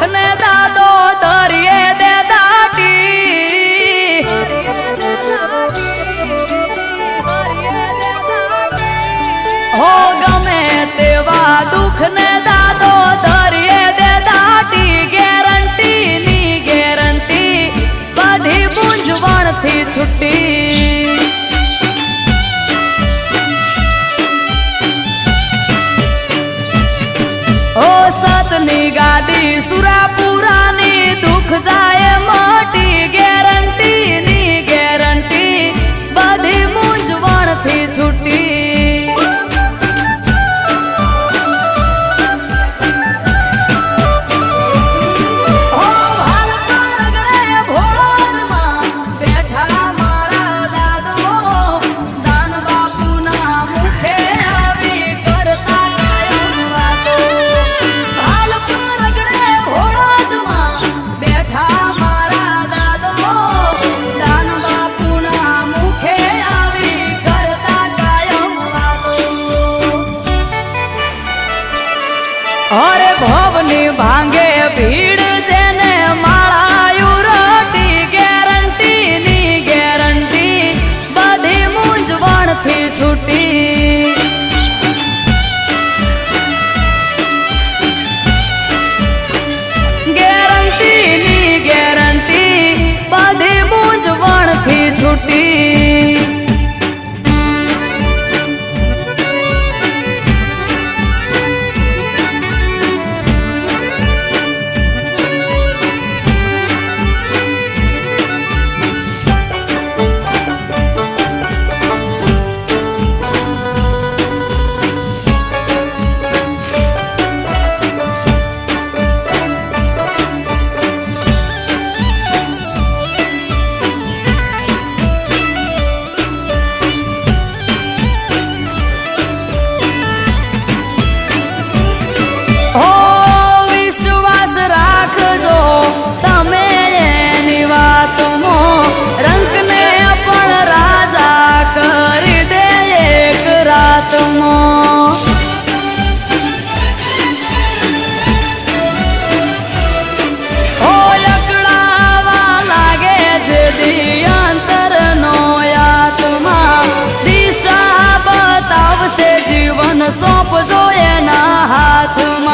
ને દાદો ધરીએ દે દાટી હો ગમે તેવા દુઃખ ને દાદો ધરીએ દે દાટી ગેરંટી ની ગેરંટી બધી મૂંઝવણ થી છૂટી ઓ સતની ગાદી સુરાપુરાની દુઃખ જાય મોટી ગેરંટી ની ગેરંટી બધી મૂંઝવણ થી છૂટી અરે ભવની ભાંગે ભીડ જેને માળાયું રોટી ગેરંટી ની ગેરંટી બધી મૂંઝવણ થી છૂટી ગેરંટી ની ગેરંટી બધી મૂંઝવણ થી છૂટી જીવન સોંપજો એના હાથમાં